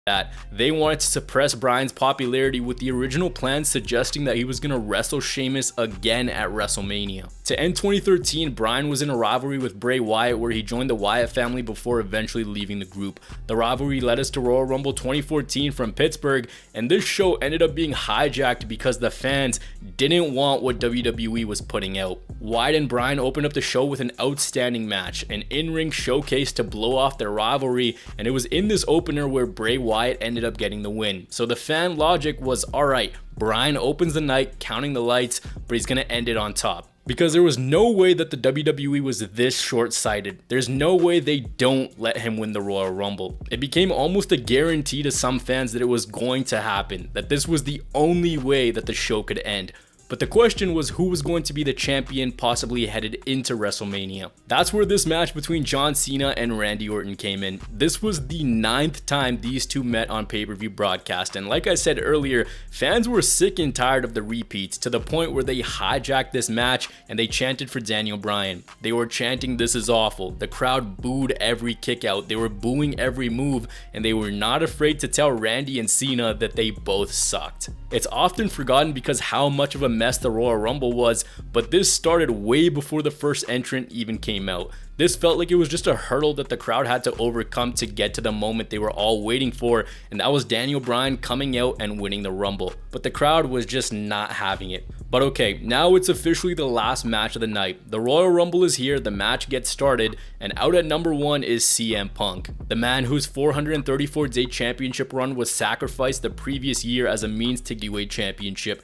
that they wanted to suppress Bryan's popularity, with the original plan suggesting that he was going to wrestle Sheamus again at WrestleMania. To end 2013, Bryan was in a rivalry with Bray Wyatt where he joined the Wyatt family before eventually leaving the group. The rivalry led us to Royal Rumble 2014 from Pittsburgh, and this show ended up being hijacked because the fans didn't want what WWE was putting out. Wyatt and Bryan opened up the show with an outstanding match, an in-ring showcase to blow off their rivalry, and it was in this opener where Bray Wyatt ended up getting the win. So the fan logic was, alright, Bryan opens the night counting the lights, but he's going to end it on top. Because there was no way that the WWE was this short-sighted. There's no way they don't let him win the Royal Rumble. It became almost a guarantee to some fans that it was going to happen, that this was the only way that the show could end. But the question was who was going to be the champion possibly headed into WrestleMania. That's where this match between John Cena and Randy Orton came in. This was the 9th time these two met on pay-per-view broadcast, and like I said earlier, fans were sick and tired of the repeats to the point where they hijacked this match and they chanted for Daniel Bryan. They were chanting, "This is awful." The crowd booed every kick out, they were booing every move, and they were not afraid to tell Randy and Cena that they both sucked. It's often forgotten because how much of a mess the Royal Rumble was, but this started way before the first entrant even came out. This felt like it was just a hurdle that the crowd had to overcome to get to the moment they were all waiting for, and that was Daniel Bryan coming out and winning the Rumble. But the crowd was just not having it. But okay, now it's officially the last match of the night. The Royal Rumble is here, the match gets started, and out at number 1 is CM Punk, the man whose 434-day championship run was sacrificed the previous year as a means to the weight championship.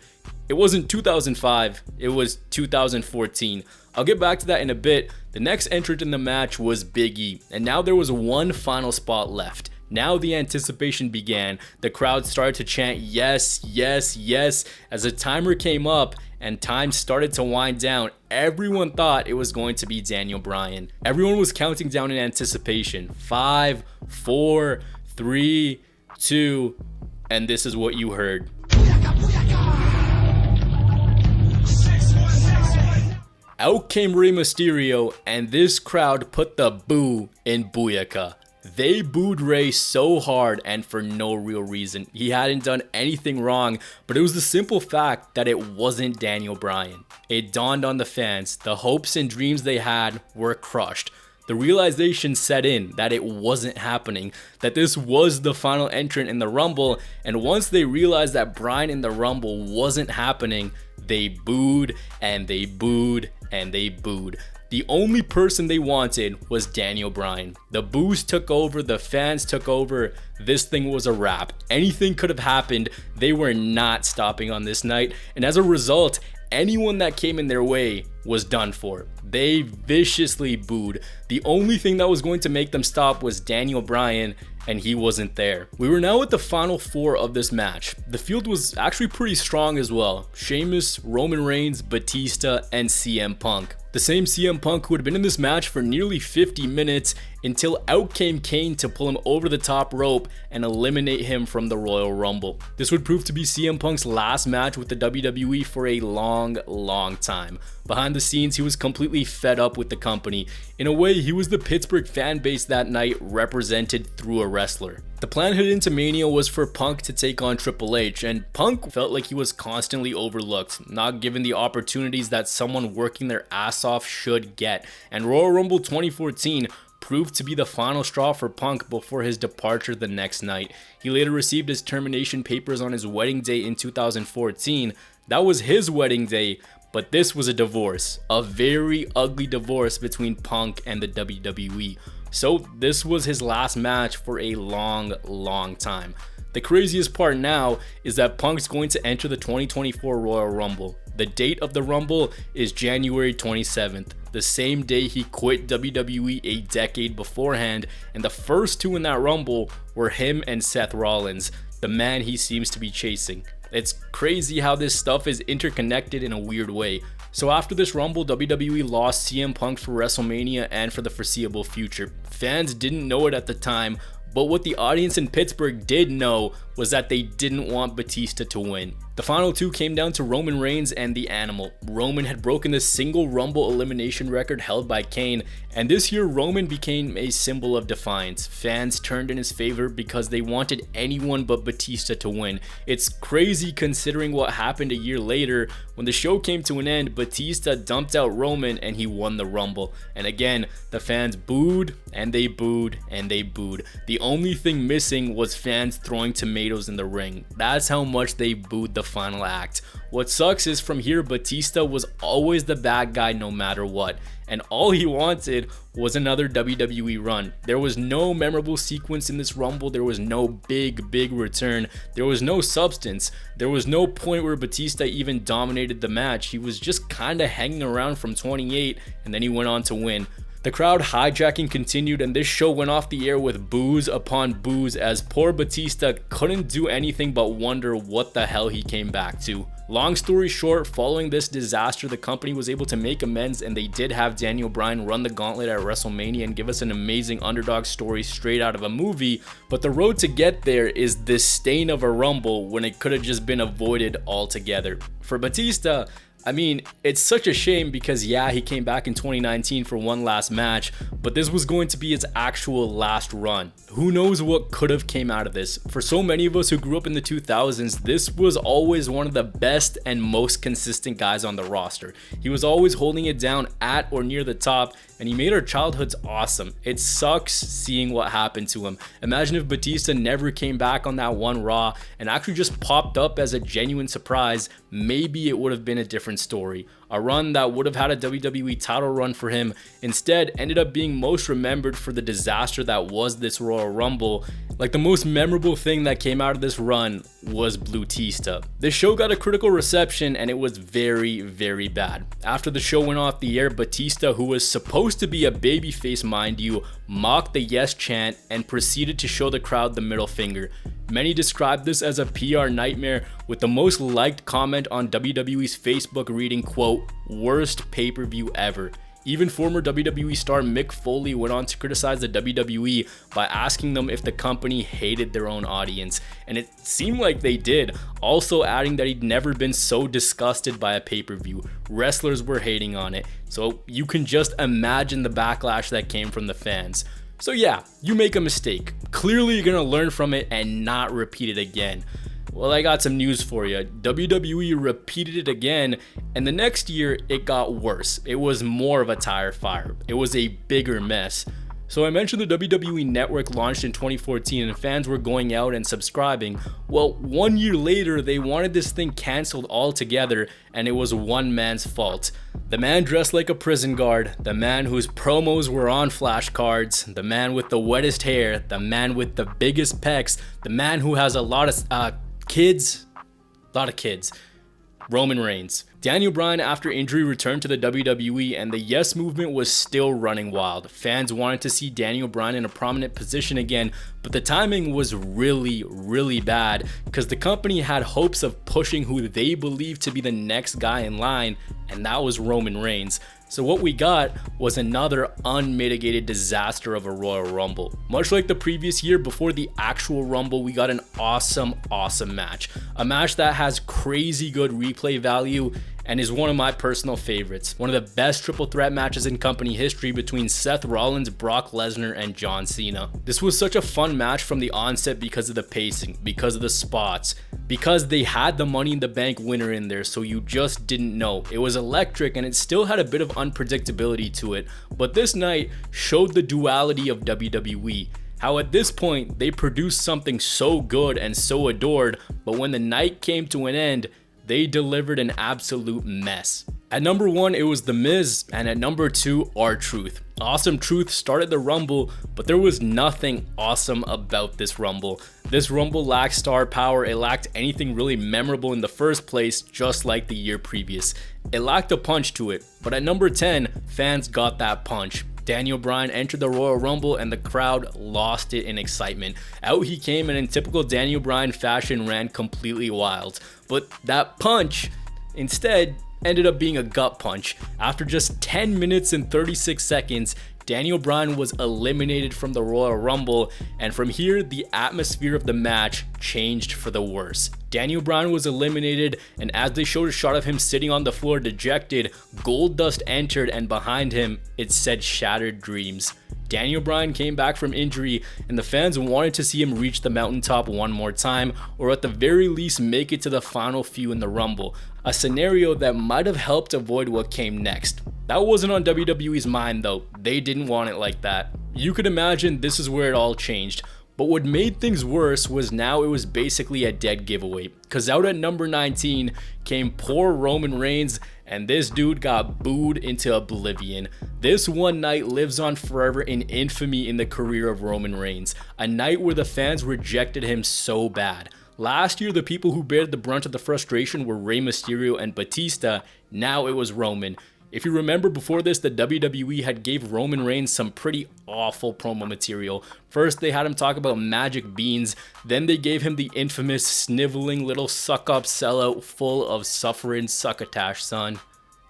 It wasn't 2005, it was 2014. I'll get back to that in a bit. The next entrant in the match was Big E, and now there was one final spot left. Now the anticipation began. The crowd started to chant yes, yes, yes as the timer came up and time started to wind down. Everyone thought it was going to be Daniel Bryan. Everyone was counting down in anticipation. 5, 4, 3, 2, and this is what you heard. Out came Rey Mysterio, and this crowd put the boo in Booyaka. They booed Rey so hard and for no real reason. He hadn't done anything wrong, but it was the simple fact that it wasn't Daniel Bryan. It dawned on the fans. The hopes and dreams they had were crushed. The realization set in that it wasn't happening, that this was the final entrant in the Rumble, and once they realized that Bryan in the Rumble wasn't happening, they booed and they booed and they booed. The only person they wanted was Daniel Bryan. The boos took over, the fans took over. This thing was a wrap. Anything could have happened. They were not stopping on this night, and as a result, anyone that came in their way was done for. They viciously booed. The only thing that was going to make them stop was Daniel Bryan, and he wasn't there. We were now at the final 4 of this match. The field was actually pretty strong as well. Sheamus, Roman Reigns, Batista, and CM Punk. The same CM Punk who had been in this match for nearly 50 minutes until out came Kane to pull him over the top rope and eliminate him from the Royal Rumble. This would prove to be CM Punk's last match with the WWE for a long time. Behind the scenes, he was completely fed up with the company. In a way, he was the Pittsburgh fan base that night represented through a wrestler. The plan headed into Mania was for Punk to take on Triple H, and Punk felt like he was constantly overlooked, not given the opportunities that someone working their ass off should get. And Royal Rumble 2014 proved to be the final straw for Punk before his departure the next night. He later received his termination papers on his wedding day in 2014. That was his wedding day, but this was a divorce, a very ugly divorce between Punk and the WWE. So this was his last match for a long time. The craziest part now is that Punk's going to enter the 2024 Royal Rumble. The date of the Rumble is January 27th, the same day he quit WWE a decade beforehand, and the first 2 in that Rumble were him and Seth Rollins, the man he seems to be chasing. It's crazy how this stuff is interconnected in a weird way. So after this Rumble, WWE lost CM Punk for WrestleMania and for the foreseeable future. Fans didn't know it at the time, but what the audience in Pittsburgh did know was that they didn't want Batista to win. The The final two came down to Roman Reigns and the Animal. Roman had broken the single Rumble elimination record held by Kane, and this year Roman became a symbol of defiance. Fans turned in his favor because they wanted anyone but Batista to win. It's crazy considering what happened a year later. When the show came to an end, Batista dumped out Roman and he won the Rumble. And again, the fans booed and they booed and they booed. The only thing missing was fans throwing tomatoes in the ring. That's how much they booed the final act. What sucks is from here, Batista was always the bad guy no matter what, and all he wanted was another WWE run. There was no memorable sequence in this Rumble. There was no big return. There was no substance. There was no point where Batista even dominated the match. He was just kind of hanging around from 28, and then he went on to win. The crowd hijacking continued, and this show went off the air with boos upon boos as poor Batista couldn't do anything but wonder what the hell he came back to. Long story short, following this disaster, the company was able to make amends, and they did have Daniel Bryan run the gauntlet at WrestleMania and give us an amazing underdog story straight out of a movie, but the road to get there is this stain of a Rumble when it could have just been avoided altogether. For Batista, I mean, it's such a shame because yeah, he came back in 2019 for one last match, but this was going to be his actual last run. Who knows what could have came out of this? For so many of us who grew up in the 2000s, this was always one of the best and most consistent guys on the roster. He was always holding it down at or near the top, and he made our childhoods awesome. It sucks seeing what happened to him. Imagine if Batista never came back on that one Raw and actually just popped up as a genuine surprise. Maybe it would have been a different story. A run that would have had a WWE title run for him instead ended up being most remembered for the disaster that was this Royal Rumble. Like, the most memorable thing that came out of this run was Blutista. This show got a critical reception and it was very bad. After the show went off the air, Batista, who was supposed to be a babyface mind you, mocked the yes chant and proceeded to show the crowd the middle finger. Many described this as a PR nightmare, with the most liked comment on WWE's Facebook reading, quote, "worst pay-per-view ever." Even former WWE star Mick Foley went on to criticize the WWE by asking them if the company hated their own audience, and it seemed like they did, also adding that he'd never been so disgusted by a pay-per-view. Wrestlers were hating on it, so you can just imagine the backlash that came from the fans. So yeah, you make a mistake. Clearly you're gonna learn from it and not repeat it again. Well, I got some news for you. WWE repeated it again, and the next year it got worse. It was more of a tire fire. It was a bigger mess. So I mentioned the WWE Network launched in 2014 and fans were going out and subscribing. Well, 1 year later, they wanted this thing canceled altogether, and it was one man's fault. The man dressed like a prison guard, the man whose promos were on flashcards, the man with the wettest hair, the man with the biggest pecs, the man who has a lot of kids. Roman Reigns. Daniel Bryan, after injury, returned to the WWE, and the Yes movement was still running wild. Fans wanted to see Daniel Bryan in a prominent position again, but the timing was really bad because the company had hopes of pushing who they believed to be the next guy in line, and that was Roman Reigns. So what we got was another unmitigated disaster of a Royal Rumble. Much like the previous year, before the actual Rumble, we got an awesome match. A match that has crazy good replay value and is one of my personal favorites. One of the best triple threat matches in company history between Seth Rollins, Brock Lesnar, and John Cena. This was such a fun match from the onset because of the pacing, because of the spots, because they had the Money in the Bank winner in there, so you just didn't know. It was electric and it still had a bit of unpredictability to it, but this night showed the duality of WWE. How at this point they produced something so good and so adored, but when the night came to an end, they delivered an absolute mess. At number 1, it was The Miz, and at number 2, R-Truth. Awesome Truth started the Rumble, but there was nothing awesome about this Rumble. This Rumble lacked star power, it lacked anything really memorable in the first place, just like the year previous. It lacked a punch to it, but at number 10, fans got that punch. Daniel Bryan entered the Royal Rumble and the crowd lost it in excitement. Out he came and in typical Daniel Bryan fashion ran completely wild. But that punch instead ended up being a gut punch. After just 10 minutes and 36 seconds, Daniel Bryan was eliminated from the Royal Rumble, and from here, the atmosphere of the match changed for the worse. Daniel Bryan was eliminated, and as they showed a shot of him sitting on the floor dejected, Goldust entered, and behind him, it said "Shattered Dreams." Daniel Bryan came back from injury, and the fans wanted to see him reach the mountaintop one more time, or at the very least make it to the final few in the Rumble, a scenario that might have helped avoid what came next. That wasn't on WWE's mind though, they didn't want it like that. You could imagine this is where it all changed. But what made things worse was now it was basically a dead giveaway, cause out at number 19 came poor Roman Reigns, and this dude got booed into oblivion. This one night lives on forever in infamy in the career of Roman Reigns, a night where the fans rejected him so bad. Last year, the people who bared the brunt of the frustration were Rey Mysterio and Batista. Now it was Roman. If you remember, before this, the WWE had gave Roman Reigns some pretty awful promo material. First, they had him talk about magic beans, then they gave him the infamous sniveling little suck-up sellout full of suffering succotash, son.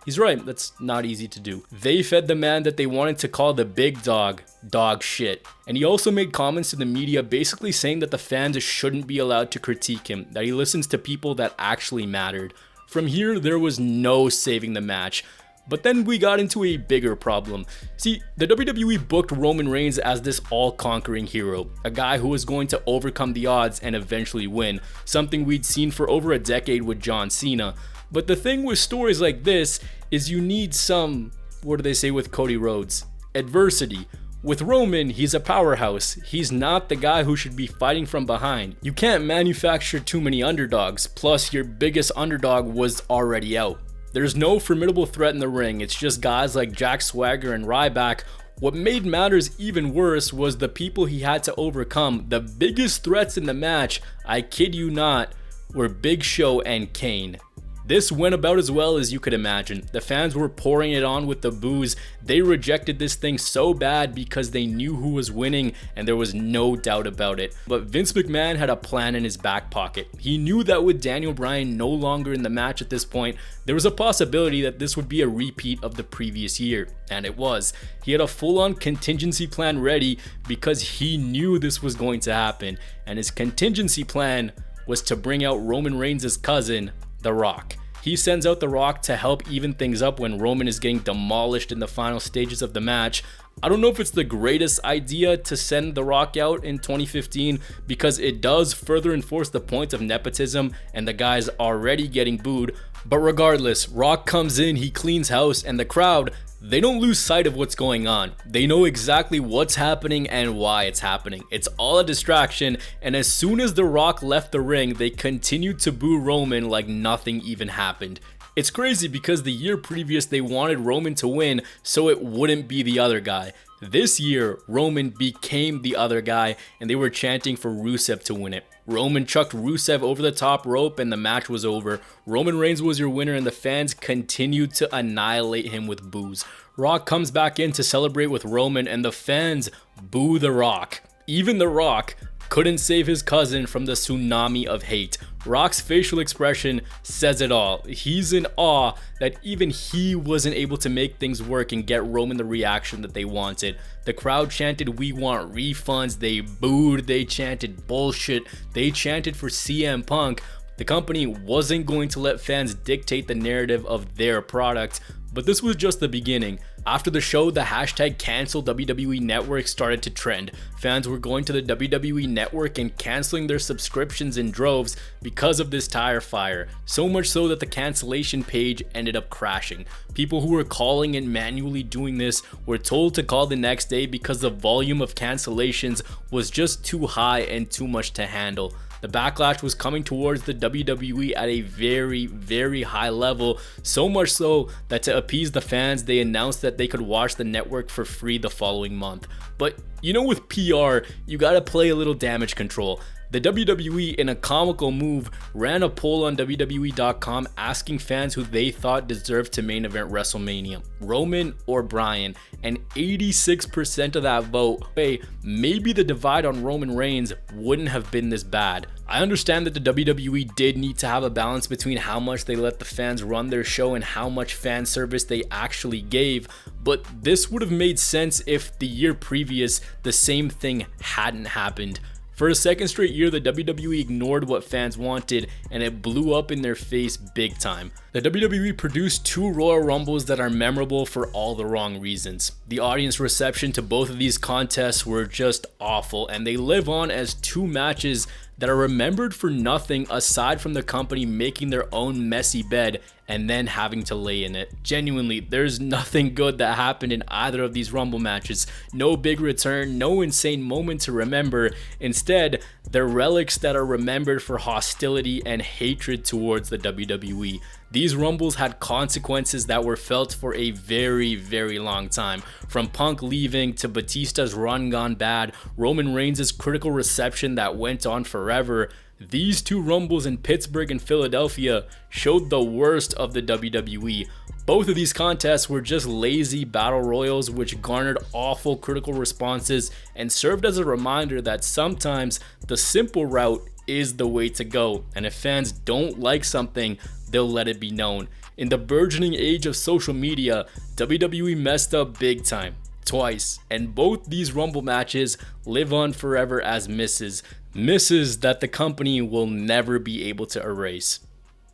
He's right, that's not easy to do. They fed the man that they wanted to call the big dog, dog shit. And he also made comments to the media basically saying that the fans shouldn't be allowed to critique him, that he listens to people that actually mattered. From here, there was no saving the match. But then we got into a bigger problem. See, the WWE booked Roman Reigns as this all-conquering hero, a guy who was going to overcome the odds and eventually win, something we'd seen for over a decade with John Cena. But the thing with stories like this is you need some, what do they say with Cody Rhodes? Adversity. With Roman, he's a powerhouse. He's not the guy who should be fighting from behind. You can't manufacture too many underdogs, plus your biggest underdog was already out. There's no formidable threat in the ring, it's just guys like Jack Swagger and Ryback. What made matters even worse was the people he had to overcome. The biggest threats in the match, I kid you not, were Big Show and Kane. This went about as well as you could imagine. The fans were pouring it on with the boos. They rejected this thing so bad because they knew who was winning, and there was no doubt about it. But Vince McMahon had a plan in his back pocket. He knew that with Daniel Bryan no longer in the match at this point, there was a possibility that this would be a repeat of the previous year, and it was. He had a full-on contingency plan ready because he knew this was going to happen, and his contingency plan was to bring out Roman Reigns' cousin, The Rock. He sends out The Rock to help even things up when Roman is getting demolished in the final stages of the match. I don't know if it's the greatest idea to send The Rock out in 2015 because it does further enforce the point of nepotism and the guy's already getting booed. But regardless, Rock comes in, he cleans house, and the crowd, they don't lose sight of what's going on. They know exactly what's happening and why it's happening. It's all a distraction, and as soon as The Rock left the ring, they continued to boo Roman like nothing even happened. It's crazy because the year previous they wanted Roman to win so it wouldn't be the other guy. This year, Roman became the other guy, and they were chanting for Rusev to win it. Roman chucked Rusev over the top rope and the match was over. Roman Reigns was your winner, and the fans continued to annihilate him with boos. Rock comes back in to celebrate with Roman, and the fans boo The Rock. Even The Rock couldn't save his cousin from the tsunami of hate. Rock's facial expression says it all. He's in awe that even he wasn't able to make things work and get Roman the reaction that they wanted. The crowd chanted, "We want refunds." They booed, they chanted bullshit, they chanted for CM Punk. The company wasn't going to let fans dictate the narrative of their product. But this was just the beginning. After the show, the hashtag cancel WWE Network started to trend. Fans were going to the WWE Network and canceling their subscriptions in droves because of this tire fire. So much so that the cancellation page ended up crashing. People who were calling and manually doing this were told to call the next day because the volume of cancellations was just too high and too much to handle. The backlash was coming towards the WWE at a very, very high level, so much so that to appease the fans, they announced that they could watch the network for free the following month. But you know, with PR, you gotta play a little damage control. The WWE, in a comical move, ran a poll on WWE.com asking fans who they thought deserved to main event WrestleMania, Roman or Bryan, and 86% of that vote, hey, maybe the divide on Roman Reigns wouldn't have been this bad. I understand that the WWE did need to have a balance between how much they let the fans run their show and how much fan service they actually gave, but this would have made sense if the year previous the same thing hadn't happened. For a second straight year, the WWE ignored what fans wanted and it blew up in their face big time. The WWE produced 2 Royal Rumbles that are memorable for all the wrong reasons. The audience reception to both of these contests were just awful, and they live on as 2 matches that are remembered for nothing aside from the company making their own messy bed and then having to lay in it. Genuinely, there's nothing good that happened in either of these Rumble matches. No big return, no insane moment to remember. Instead, they're relics that are remembered for hostility and hatred towards the WWE. These Rumbles had consequences that were felt for a very, very long time. From Punk leaving to Batista's run gone bad, Roman Reigns' critical reception that went on forever. These 2 Rumbles in Pittsburgh and Philadelphia showed the worst of the WWE. Both of these contests were just lazy battle royals which garnered awful critical responses and served as a reminder that sometimes the simple route is the way to go, and if fans don't like something, they'll let it be known. In the burgeoning age of social media, WWE messed up big time, twice, and both these Rumble matches live on forever as misses that the company will never be able to erase.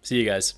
See you guys.